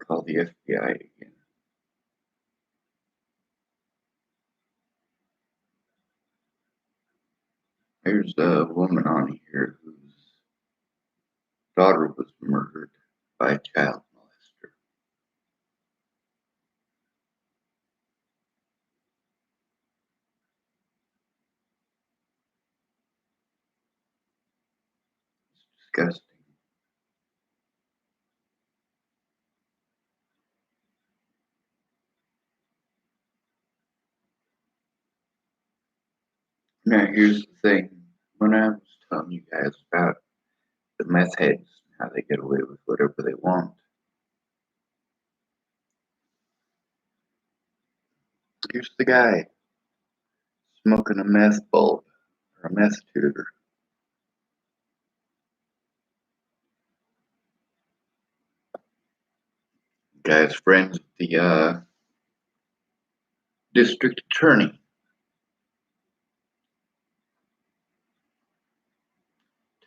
Call the FBI again. There's a woman on here whose daughter was murdered by a child molester. It's disgusting. Now, here's the thing. When I was telling you guys about the meth heads and how they get away with whatever they want, here's the guy smoking a meth bulb or a meth tuber. Guy's friends with the district attorney.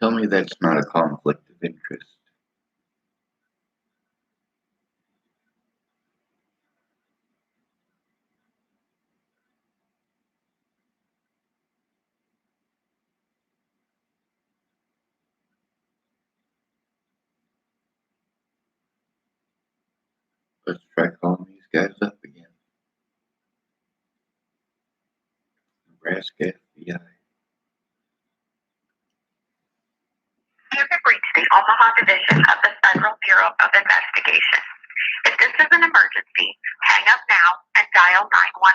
Tell me that's not a conflict of interest. Let's try calling these guys up again. Nebraska FBI. You have reached the Omaha Division of the Federal Bureau of Investigation. If this is an emergency, hang up now and dial 911.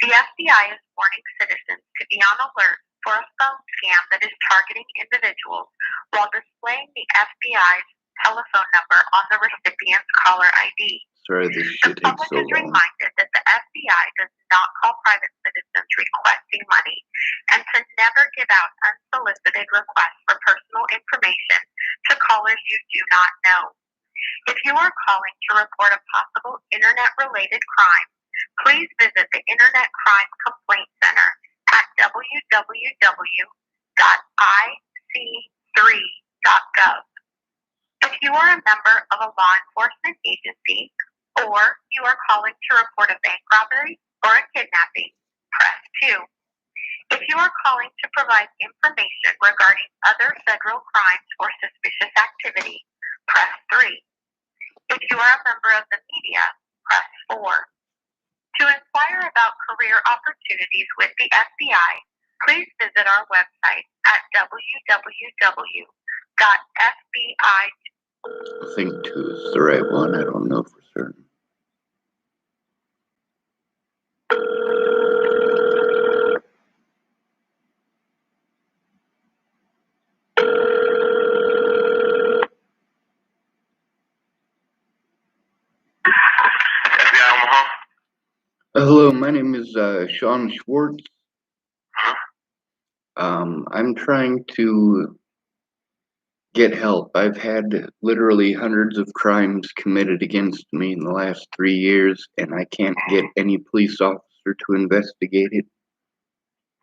The FBI is warning citizens to be on alert for a phone scam that is targeting individuals while displaying the FBI's telephone number on the recipient's caller ID. Sorry, this shit The takes public so is long. reminded that the FBI does not call private citizens requesting money and to never give out unsolicited requests for personal information to callers you do not know. If you are calling to report a possible internet-related crime, please visit the Internet Crime Complaint Center at www.ic3.gov. If you are a member of a law enforcement agency or you are calling to report a bank robbery or a kidnapping, press 2. If you are calling to provide information regarding other federal crimes or suspicious activity, press 3. If you are a member of the media, press 4. To inquire about career opportunities with the FBI, please visit our website at www.fbi. I think 2 is the right one. I don't know for certain. FBI Omaha. Hello, my name is Sean Schwartz. I'm trying to get help. I've had literally hundreds of crimes committed against me in the last 3 years, and I can't get any police officer to investigate it.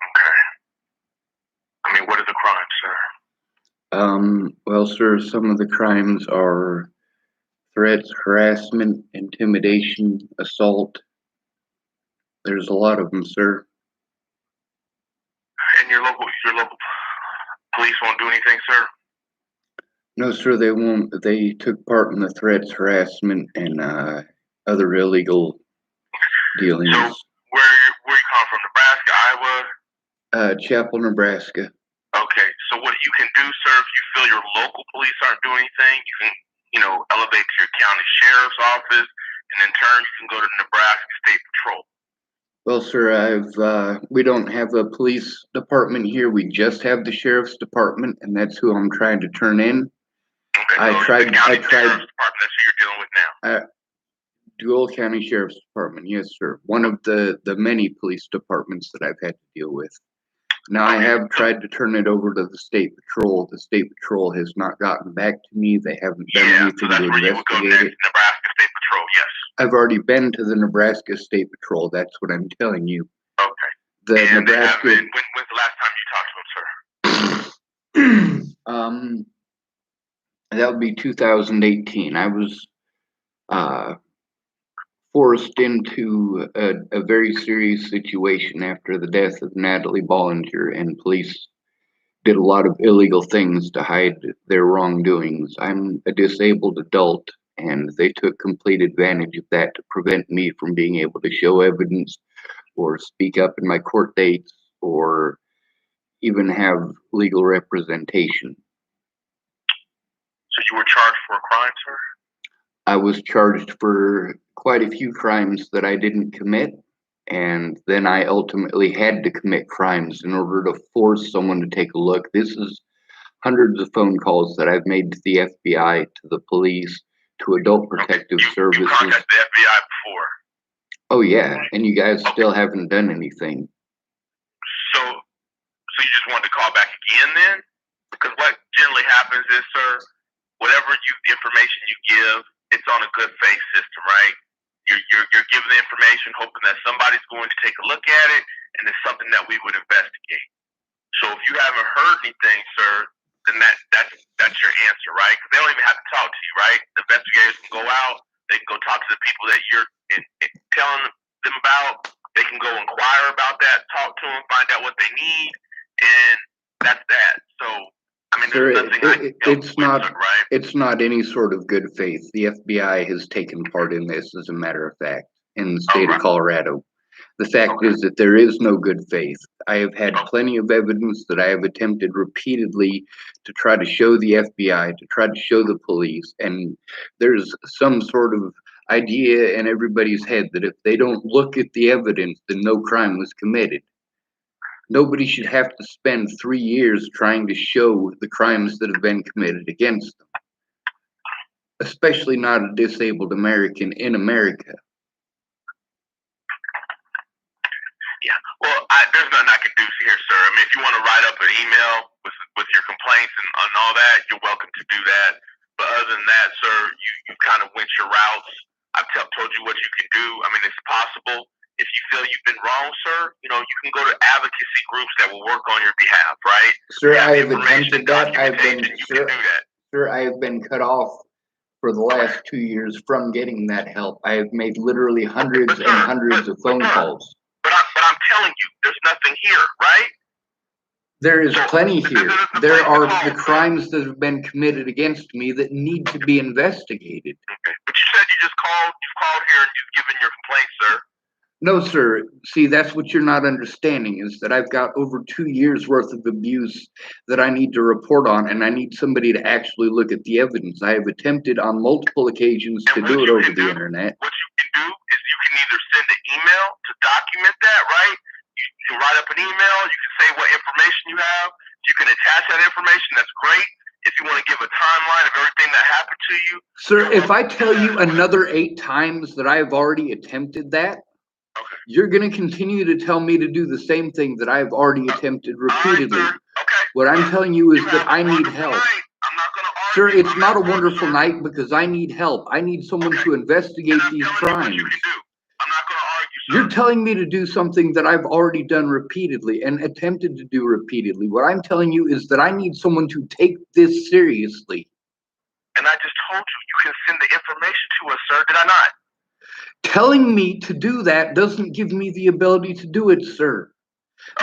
Okay. I mean, what is a crime, sir? Well, sir, some of the crimes are threats, harassment, intimidation, assault. There's a lot of them, sir. And your local police won't do anything, sir? No, sir, they won't. They took part in the threats, harassment, and other illegal dealings. So where you come from? Nebraska, Iowa? Chapel, Nebraska. Okay, so what you can do, sir, if you feel your local police aren't doing anything, you can, elevate to your county sheriff's office, and in turn, you can go to Nebraska State Patrol. Well, sir, we don't have a police department here. We just have the sheriff's department, and that's who I'm trying to turn in. Okay, I tried. The county sheriff's department. That's who you're dealing with now. Dual County Sheriff's Department, yes, sir. One of the many police departments that I've had to deal with. Now, I have tried to turn it over to the State Patrol. The State Patrol has not gotten back to me. They haven't done anything to investigate it. Nebraska State Patrol, yes. I've already been to the Nebraska State Patrol. That's what I'm telling you. Okay. The Nebraska. When's the last time you talked to them, sir? That would be 2018. I was forced into a very serious situation after the death of Natalie Bollinger, and police did a lot of illegal things to hide their wrongdoings. I'm a disabled adult, and they took complete advantage of that to prevent me from being able to show evidence or speak up in my court dates or even have legal representation. So you were charged for a crime, sir? I was charged for quite a few crimes that I didn't commit, and then I ultimately had to commit crimes in order to force someone to take a look. This is hundreds of phone calls that I've made to the FBI, to the police, to Adult Protective Services. You contacted the FBI before? Oh yeah, and you guys still haven't done anything. So you just wanted to call back again then? Because what generally happens is, sir, whatever information you give, it's on a good faith system, right? You're giving the information hoping that somebody's going to take a look at it, and it's something that we would investigate. So if you haven't heard anything, sir, then that's your answer, right? Because they don't even have to talk to you, right? The investigators can go out, they can go talk to the people that you're telling them about. They can go inquire about that, talk to them, find out what they need, and that's that. So, I mean, Sir, there's nothing it's not any sort of good faith. The FBI has taken part in this, as a matter of fact, in the state of Colorado. The fact is that there is no good faith. I have had plenty of evidence that I have attempted repeatedly to try to show the FBI, to try to show the police, and there's some sort of idea in everybody's head that if they don't look at the evidence, then no crime was committed. Nobody should have to spend 3 years trying to show the crimes that have been committed against them, especially not a disabled American in America. Yeah, well, there's nothing I can do here, sir. I mean, if you want to write up an email with your complaints and all that, you're welcome to do that. But other than that, sir, you kind of went your routes. I've told you what you can do. I mean, it's possible. If you feel you've been wrong, sir, you can go to advocacy groups that will work on your behalf, right? Sir, I have attempted that. Sir, I have been cut off for the last 2 years from getting that help. I have made literally hundreds and hundreds of phone calls. But I'm telling you, there's nothing here, right? There is plenty here. There are the crimes that have been committed against me that need to be investigated. Okay. But you said you've called here and you've given your complaint, sir. No, sir. See, that's what you're not understanding, is that I've got over 2 years worth of abuse that I need to report on, and I need somebody to actually look at the evidence. I have attempted on multiple occasions to do it over the internet. What you can do is you can either send an email to document that, right? You can write up an email, you can say what information you have, you can attach that information, that's great. If you want to give a timeline of everything that happened to you. Sir, if I tell you another 8 times that I have already attempted that, you're going to continue to tell me to do the same thing that I've already attempted repeatedly. What I'm telling you is that I need help. Sir, it's not a wonderful night because I need help. I need someone to investigate these crimes. You're telling me to do something that I've already done repeatedly and attempted to do repeatedly. What I'm telling you is that I need someone to take this seriously. And I just told you can send the information to us, sir. Did I not? Telling me to do that doesn't give me the ability to do it, sir.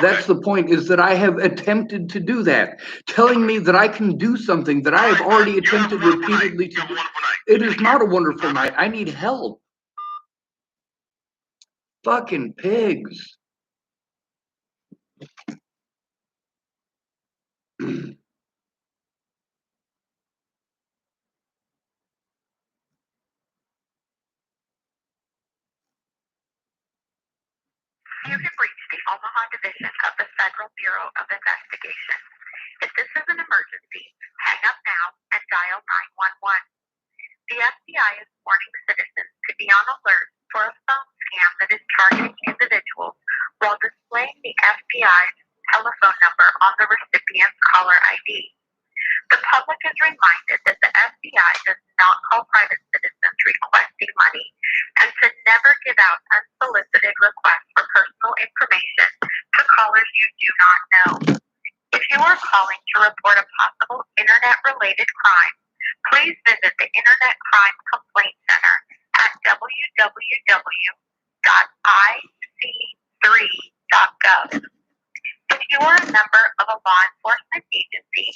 That's the point, is that I have attempted to do that. Telling me that I can do something that I have already attempted repeatedly to do. It is not a wonderful night. I need help. Fucking pigs. You have reached the Omaha Division of the Federal Bureau of Investigation. If this is an emergency, hang up now and dial 911. The FBI is warning citizens to be on alert for a phone scam that is targeting individuals while displaying the FBI's telephone number on the recipient's caller ID. The public is reminded that the FBI does not call private citizens requesting money and should never give out unsolicited requests for personal information to callers you do not know. If you are calling to report a possible internet-related crime, please visit the Internet Crime Complaint Center at www.ic3.gov. If you are a member of a law enforcement agency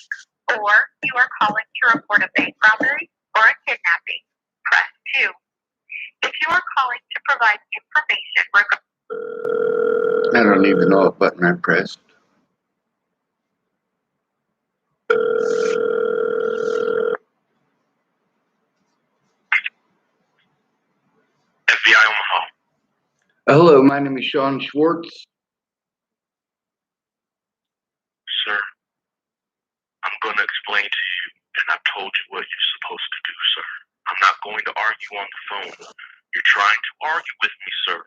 or you are calling to report a bank robbery or a kidnapping, press 2. If you are calling to provide information regarding I don't even know what button I pressed. FBI Omaha. Hello, my name is Sean Schwartz. Sir, I'm going to explain to you, and I've told you what you're supposed to do, sir. I'm not going to argue on the phone. You're trying to argue with me, sir.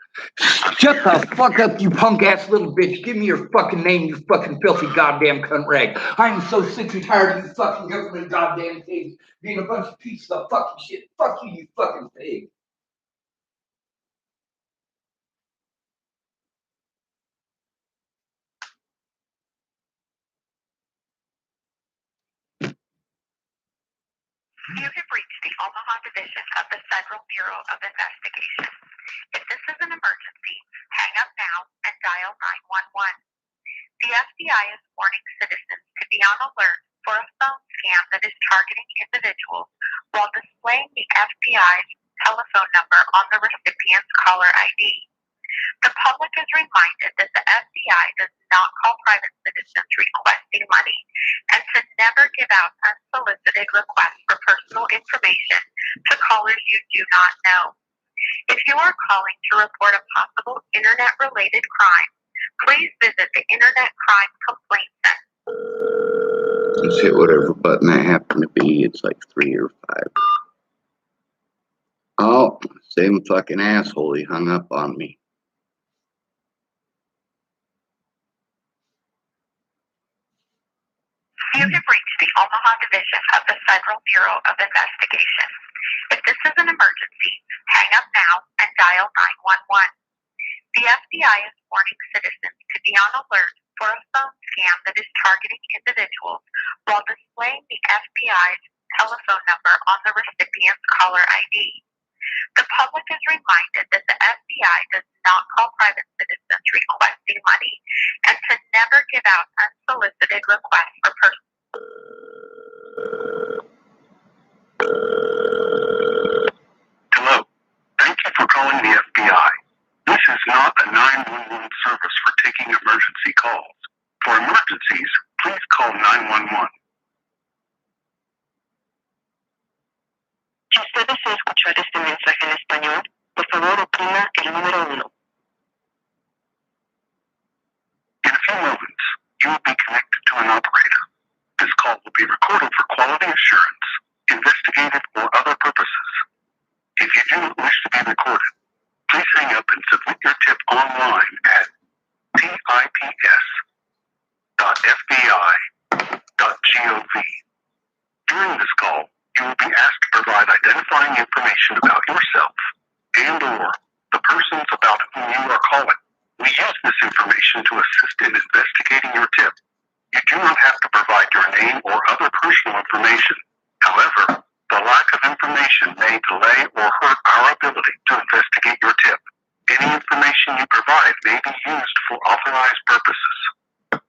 Shut the fuck up, you punk ass little bitch. Give me your fucking name, you fucking filthy goddamn cunt rag. I am so sick and tired of you fucking government goddamn pigs being a bunch of pieces of fucking shit. Fuck you, you fucking pig. You have reached the Omaha Division of the Federal Bureau of Investigation. If this is an emergency, hang up now and dial 911. The FBI is warning citizens to be on alert for a phone scam that is targeting individuals while displaying the FBI's telephone number on the recipient's caller ID. The public is reminded that the FBI does not call private citizens requesting money and to never give out unsolicited requests for personal information to callers you do not know. If you are calling to report a possible internet-related crime, please visit the Internet Crime Complaint Center. Let's hit whatever button that happened to be. It's like 3 or 5. Oh, same fucking asshole. He hung up on me. You have reached the Omaha Division of the Federal Bureau of Investigation. If this is an emergency, hang up now and dial 911. The FBI is warning citizens to be on alert for a phone scam that is targeting individuals while displaying the FBI's telephone number on the recipient's caller ID. The public is reminded that the FBI does not call private citizens requesting money and to never give out unsolicited requests for personal. Hello. Thank you for calling the FBI. This is not a 911 service for taking emergency calls. For emergencies, please call 911. Si usted desea escuchar este mensaje en español, por favor oprima el número 1. In a few moments, you will be connected to an operator. This call will be recorded for quality assurance, investigative, or other purposes. If you do not wish to be recorded, please hang up and submit your tip online at tips.fbi.gov. During this call, you will be asked to provide identifying information about yourself and/or the persons about whom you are calling. We use this information to assist in investigating your tip. You do not have to provide your name or other personal information. However, the lack of information may delay or hurt our ability to investigate your tip. Any information you provide may be used for authorized purposes. To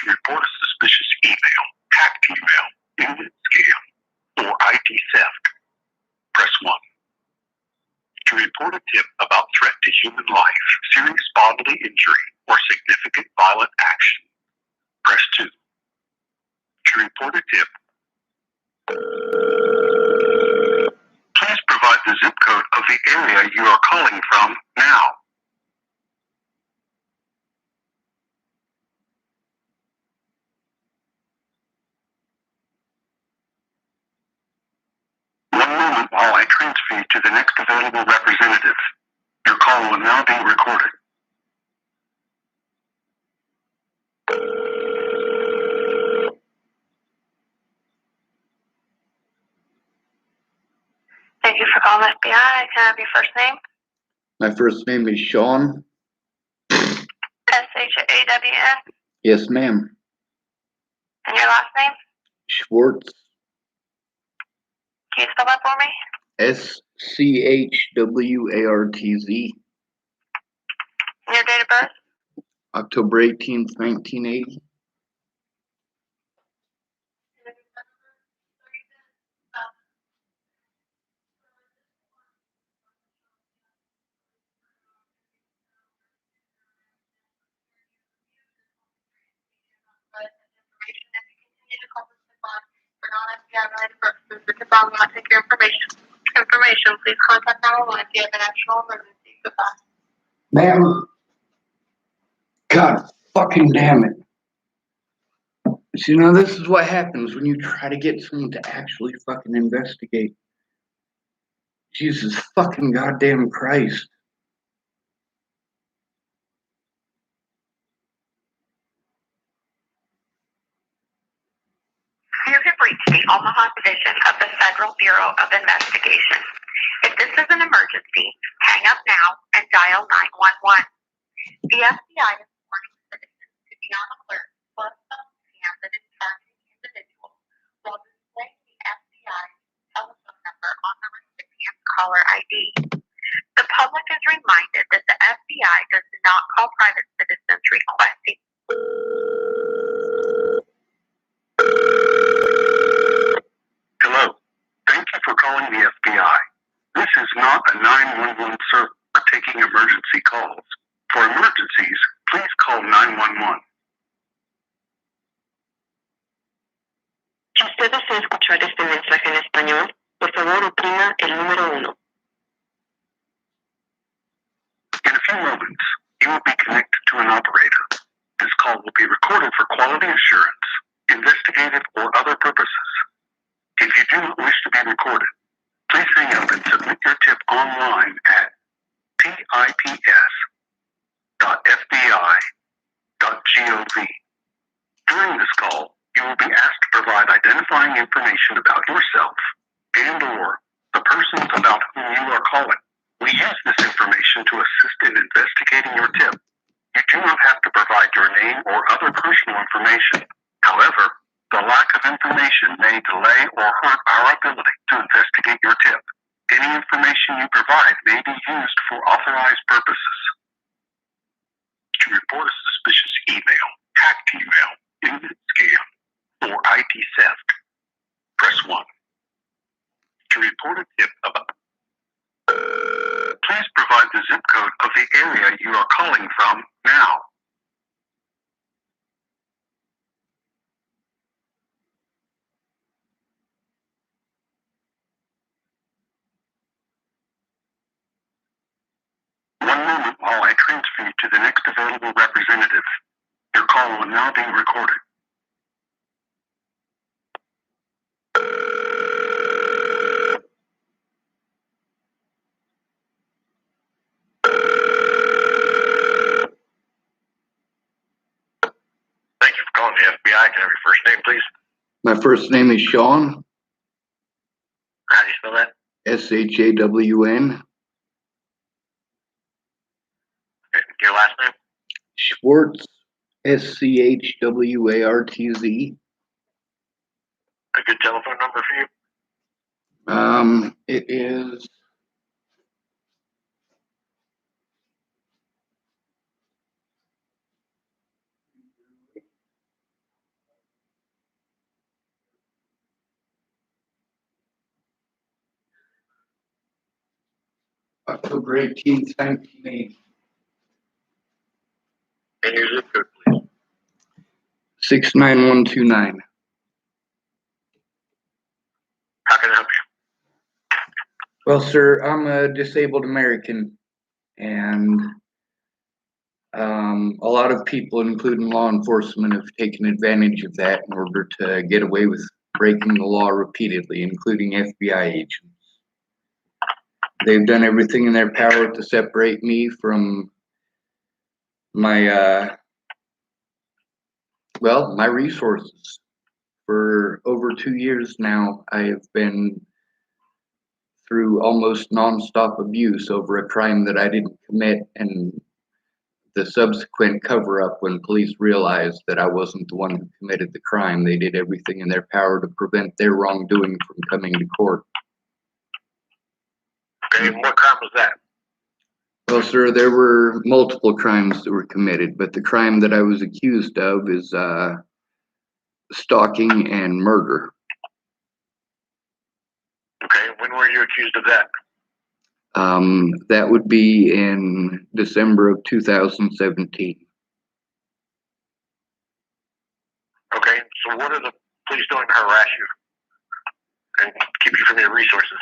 report a suspicious email, hacked email, internet scam, or ID theft, press 1. To report a tip about threat to human life, serious bodily injury, or significant violent action, press 2. To report a tip, please provide the zip code of the area you are calling from now. One moment while I transfer you to the next available representative. Your call will now be recorded. Thank you for calling FBI. Can I have your first name? My first name is Sean. S-H-A-W-N. Yes, ma'am. And your last name? Schwartz. Can you spell that for me? SCHWARTZ, Your date of birth? October 18th, 1980. Information, please contact 911 if you have an actual emergency. Goodbye. Ma'am, God fucking damn it. So, this is what happens when you try to get someone to actually fucking investigate. Jesus fucking goddamn Christ. You have reached the Omaha Division of the Federal Bureau of Investigation. If this is an emergency, hang up now and dial 911. The FBI is warning citizens to be on alert for a phone scam that is targeting individuals while displaying the FBI telephone number on the recipient's caller ID. The public is reminded that the FBI does not call private citizens requesting. Hello. Thank you for calling the FBI. This is not a 911 service for taking emergency calls. For emergencies, please call 911. Si usted desea escuchar este mensaje en español, por favor oprima el número 1. In a few moments, you will be connected to an operator. This call will be recorded for quality assurance, investigative, or other purposes. If you do not wish to be recorded, please hang up and submit your tip online at tips.fbi.gov. During this call, you will be asked to provide identifying information about yourself and/or the persons about whom you are calling. We use this information to assist in investigating your tip. You do not have to provide your name or other personal information. However, the lack of information may delay or hurt our ability to investigate your tip. Any information you provide may be used for authorized purposes. To report a suspicious email, hacked email, internet scam, or IT theft, press 1. To report a tip about please provide the zip code of the area you are calling from now. One moment while I transfer you to the next available representative. Your call will now be recorded. Thank you for calling the FBI. Can I have your first name, please? My first name is Sean, How do you spell that? SHAWN. Okay. Your last name? Schwartz, SCHWARTZ. A good telephone number for you? It is October 18th, 1980. And your zip code, please. 69129. How can I help you? Well, sir, I'm a disabled American, and a lot of people, including law enforcement, have taken advantage of that in order to get away with breaking the law repeatedly, including FBI agents. They've done everything in their power to separate me from my my resources. For over 2 years now, I have been through almost nonstop abuse over a crime that I didn't commit, and the subsequent cover-up when police realized that I wasn't the one who committed the crime. They did everything in their power to prevent their wrongdoing from coming to court. Okay, and what crime was that? Well, sir, there were multiple crimes that were committed, but the crime that I was accused of is stalking and murder. Okay, when were you accused of that? That would be in December of 2017. Okay, so what are the police doing to harass you and keep you from your resources?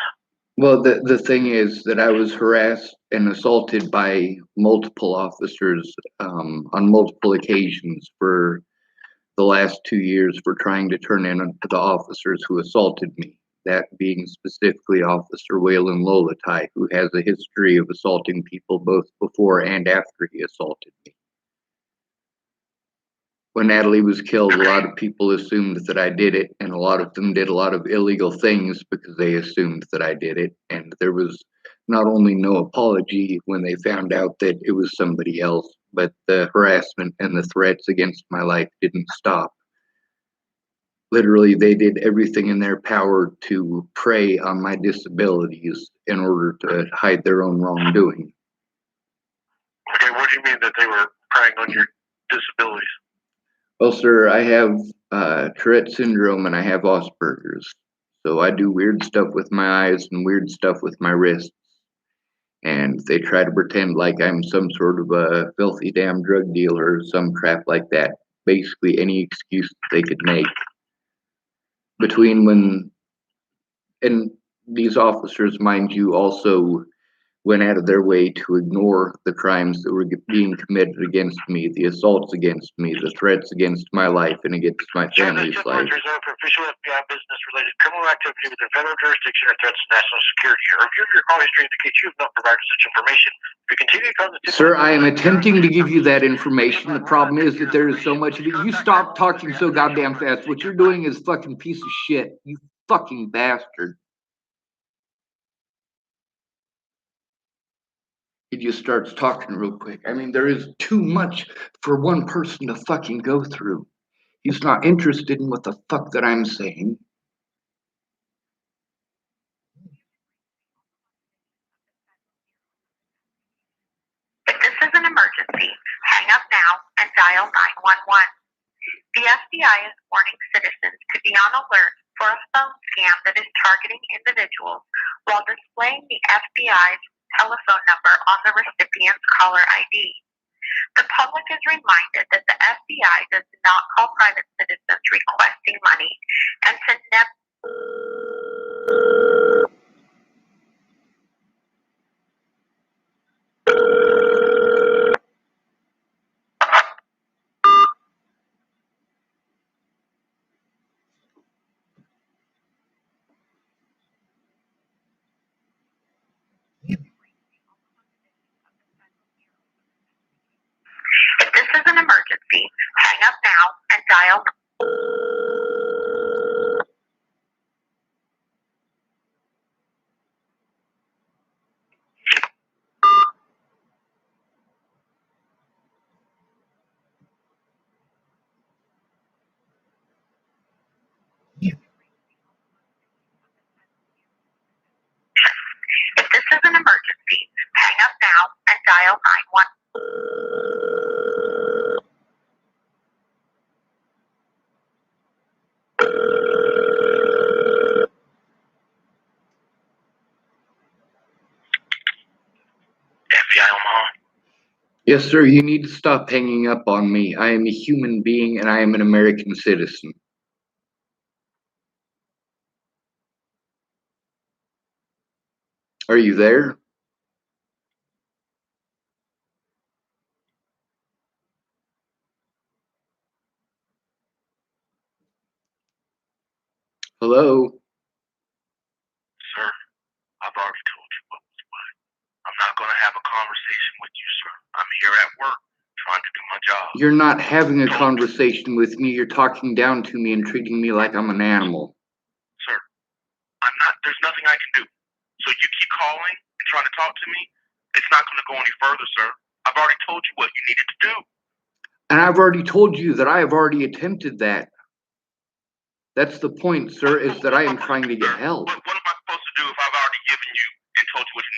Well, the thing is that I was harassed and assaulted by multiple officers on multiple occasions for the last 2 years for trying to turn in the officers who assaulted me. That being specifically Officer Waylon Lolatai, who has a history of assaulting people both before and after he assaulted me. When Natalie was killed, a lot of people assumed that I did it, and a lot of them did a lot of illegal things because they assumed that I did it. And there was not only no apology when they found out that it was somebody else, but the harassment and the threats against my life didn't stop. Literally, they did everything in their power to prey on my disabilities in order to hide their own wrongdoing. Okay, what do you mean that they were preying on your disabilities? Well, sir, I have Tourette syndrome and I have Asperger's. So I do weird stuff with my eyes and weird stuff with my wrists. And they try to pretend like I'm some sort of a filthy damn drug dealer or some crap like that. Basically, any excuse that they could make. And these officers, mind you, also went out of their way to ignore the crimes that were being committed against me, the assaults against me, the threats against my life and against my family's life. Reserved for official FBI business-related criminal activity within federal jurisdiction or threats to national security. A review of your call history indicates you have not provided such information. If you continue to cause the Sir, I am attempting to give you that information. The problem is that there is so much of it. You stop talking so goddamn fast. What you're doing is fucking piece of shit. You fucking bastard. He just starts talking real quick. I mean, there is too much for one person to fucking go through. He's not interested in what the fuck that I'm saying. If this is an emergency, hang up now and dial 911. The FBI is warning citizens to be on alert for a phone scam that is targeting individuals while displaying the FBI's telephone number on the recipient's caller ID. The public is reminded that the FBI does not call private citizens requesting money and to never If this is an emergency, hang up now and dial. If this is an emergency, hang up now and dial 911. FBI Omaha. Yes, sir, you need to stop hanging up on me. I am a human being and I am an American citizen. Are you there? Hello? Sir, I've already told you what was what. I'm not going to have a conversation with you, sir. I'm here at work trying to do my job. You're not having a conversation with me. You're talking down to me and treating me like I'm an animal. Sir, I'm not. There's nothing I can do. So you keep calling and trying to talk to me. It's not going to go any further, sir. I've already told you what you needed to do. And I've already told you that I have already attempted that. That's the point, sir, is that I am trying to get help. What am I supposed to do if I've already given you and told you what you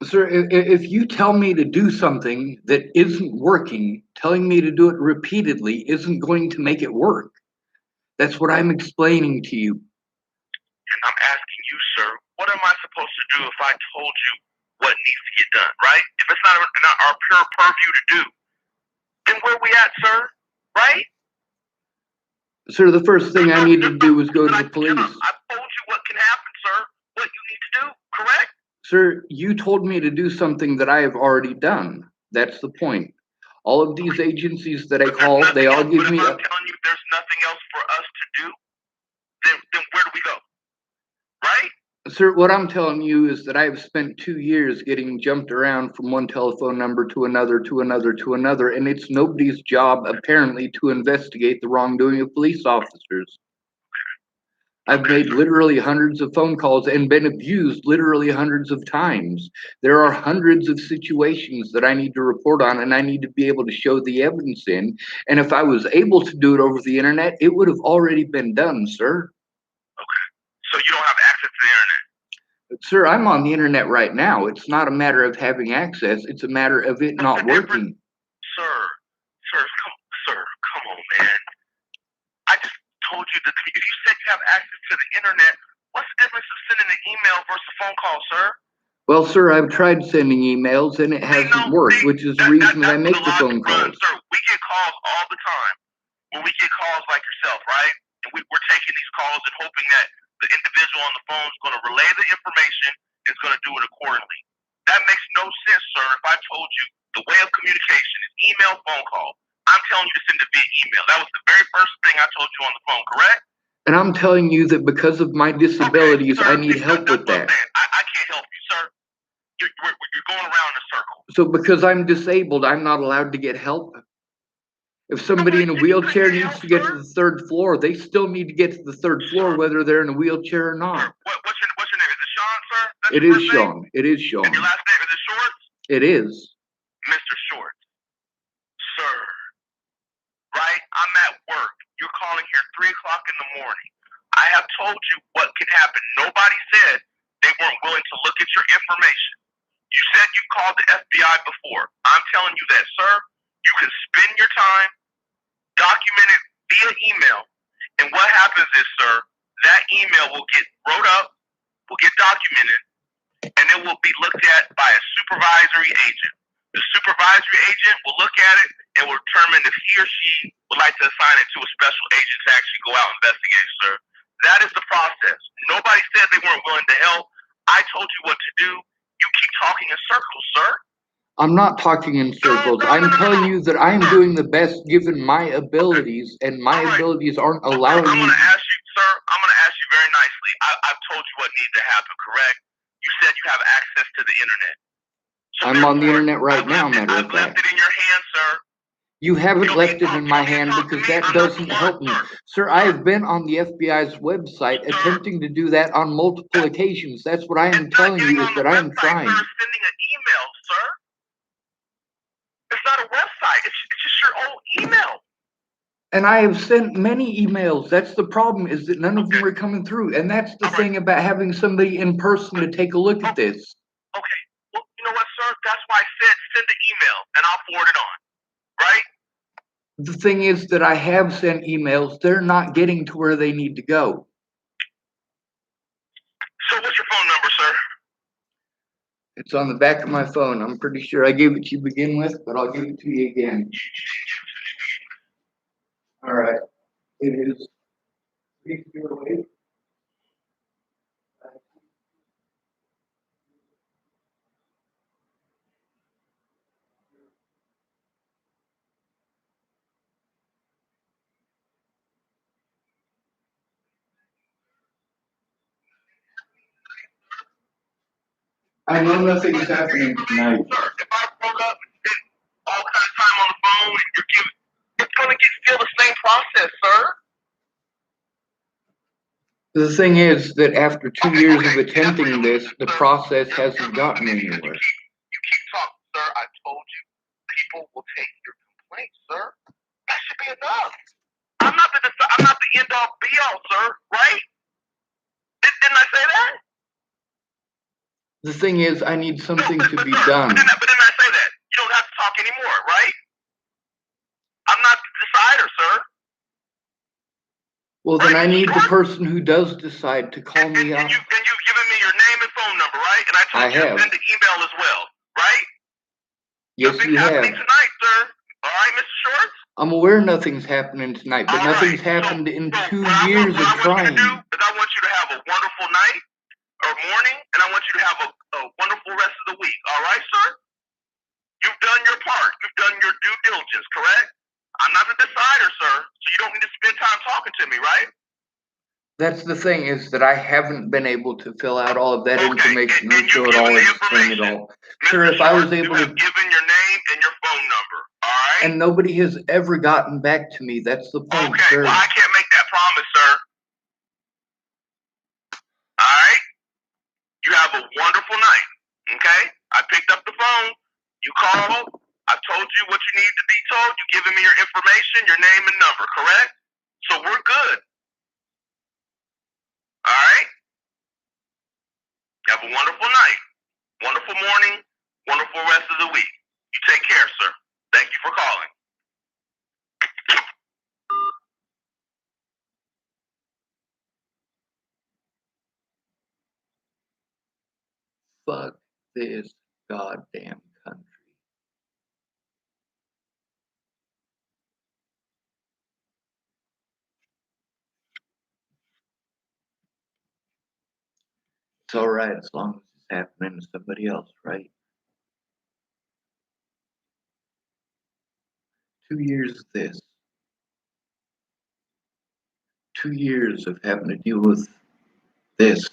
Sir, if you tell me to do something that isn't working, telling me to do it repeatedly isn't going to make it work. That's what I'm explaining to you. And I'm asking you, sir, what am I supposed to do if I told you what needs to get done, right? If it's not our pure purview to do, then where we at, sir? Right? Sir, the first thing I need to do is go to the police. I've told you what can happen, sir. What you need to do, correct? Sir, you told me to do something that I have already done. That's the point. All of these agencies that I called, they all give me. But if I'm telling you there's nothing else for us to do, then where do we go? Right? Sir, what I'm telling you is that I've spent 2 years getting jumped around from one telephone number to another, to another, to another, and it's nobody's job, apparently, to investigate the wrongdoing of police officers. I've made literally hundreds of phone calls and been abused literally hundreds of times. There are hundreds of situations that I need to report on, and I need to be able to show the evidence in. And if I was able to do it over the internet, it would have already been done, sir. So you don't have access to the internet? Sir, I'm on the internet right now. It's not a matter of having access. It's a matter of it not working. Sir, come on, man. I just told you that if you said you have access to the internet, what's the difference of sending an email versus a phone call, sir? Well, sir, I've tried sending emails and it hasn't worked, which is the reason that I make the phone calls. Sir, we get calls all the time. When we get calls like yourself, right? And we're taking these calls and hoping that the individual on the phone is going to relay the information and is going to do it accordingly. That makes no sense, sir. If I told you the way of communication is email, phone call, I'm telling you to send it via email. That was the very first thing I told you on the phone, correct? And I'm telling you that because of my disabilities, Okay, sir, I need help with that. I can't help you, sir. You're going around in a circle. So because I'm disabled, I'm not allowed to get help? If somebody in a wheelchair needs to get to the 3rd floor, they still need to get to the 3rd floor, whether they're in a wheelchair or not. What's your name? Is it Sean, sir? That's It your is first name? Sean. It is Sean. And your last name, is it Shorts? It is. Mr. Shorts. Sir. Right? I'm at work. You're calling here 3 o'clock in the morning. I have told you what can happen. Nobody said they weren't willing to look at your information. You said you called the FBI before. I'm telling you that, sir. You can spend your time, document it via email, and what happens is, sir, that email will get wrote up, will get documented, and it will be looked at by a supervisory agent. The supervisory agent will look at it and will determine if he or she would like to assign it to a special agent to actually go out and investigate, sir. That is the process. Nobody said they weren't willing to help. I told you what to do. You keep talking in circles, sir. I'm not talking in circles. I'm telling you that I'm doing the best given my abilities, and my abilities aren't allowing me. I'm going to ask you, sir, I'm going to ask you very nicely. I've told you what needs to happen, correct? You said you have access to the internet. So I'm on the internet right now, matter of I've left fact. it in your hands, sir. You haven't left it in my hand because that doesn't help me. Sir, I have been on the FBI's website attempting to do that on multiple occasions. That's what I am telling you is that I am trying. Sir, sending an email, sir. It's not a website. It's just your own email. And I have sent many emails. That's the problem, is that none of them are coming through. And that's the thing about having somebody in person to take a look at this. Okay. Well, you know what, sir? That's why I said send the email and I'll forward it on. Right? The thing is that I have sent emails. They're not getting to where they need to go. So what's your phone number, sir? It's on the back of my phone. I'm pretty sure I gave it to you to begin with, but I'll give it to you again. All right. It is 308. I know nothing is happening tonight. Sir, if I broke up and spent all kind of time on the phone and you're giving, it's going to get still the same process, sir. The thing is that after 2 years of attempting this, the process hasn't gotten anywhere. You keep talking, sir. I told you, people will take your complaints, sir. That should be enough. I'm not the end all be all, sir. Right? Didn't I say that? The thing is, I need something to be sir, done. But then I say that. You don't have to talk anymore, right? I'm not the decider, sir. Well, then I need the person who does decide to call me And up. you've given me your name and phone number, right? And I told I you have. to send an email as well, right? Yes, Nothing's you happening have. tonight, sir. All right, Mr. Shorts? I'm aware nothing's happening tonight, but All nothing's right. happened in So 2 what I years want of you to trying. do is I want you to have a wonderful night or morning, and I want you to have a wonderful rest of the week. All right, sir? You've done your part. You've done your due diligence, correct? I'm not the decider, sir, so you don't need to spend time talking to me, right? That's the thing, is that I haven't been able to fill out all of that Okay, information and and fill you've it all, given the explain it information. all. Sir, if I was able you to, have given your name and your phone number, all right? and nobody has ever gotten back to me. That's the point, Okay, sir. well, I can't make that promise, sir. All right? You have a wonderful night, okay? I picked up the phone. You called. I told you what you need to be told. You've given me your information, your name and number, correct? So we're good. All right? Have a wonderful night, wonderful morning, wonderful rest of the week. You take care, sir. Thank you for calling. Fuck this goddamn country. It's alright as long as it's happening to somebody else, right? 2 years of this. 2 years of having to deal with this.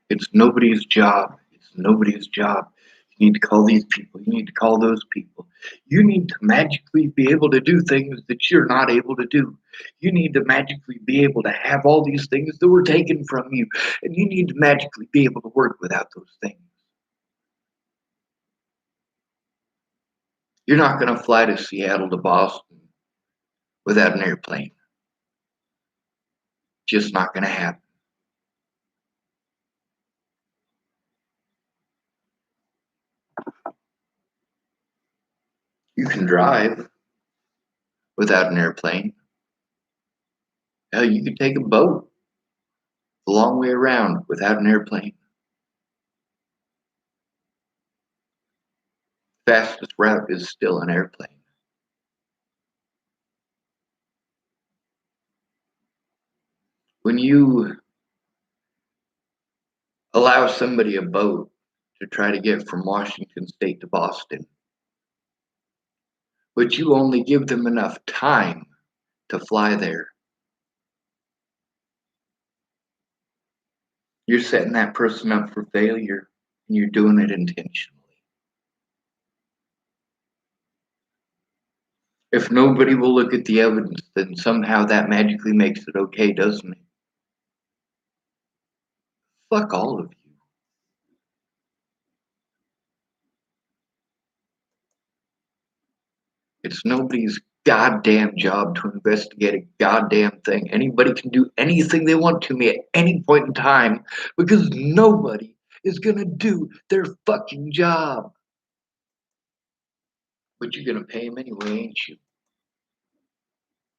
It's nobody's job. It's nobody's job. You need to call these people. You need to call those people. You need to magically be able to do things that you're not able to do. You need to magically be able to have all these things that were taken from you. And you need to magically be able to work without those things. You're not going to fly to Seattle to Boston without an airplane. Just not going to happen. You can drive without an airplane. Hell, you could take a boat the long way around without an airplane. Fastest route is still an airplane. When you allow somebody a boat to try to get from Washington State to Boston, but you only give them enough time to fly there, you're setting that person up for failure, and you're doing it intentionally. If nobody will look at the evidence, then somehow that magically makes it okay, doesn't it? Fuck all of you. It's nobody's goddamn job to investigate a goddamn thing. Anybody can do anything they want to me at any point in time because nobody is gonna do their fucking job. But you're gonna pay them anyway, ain't you?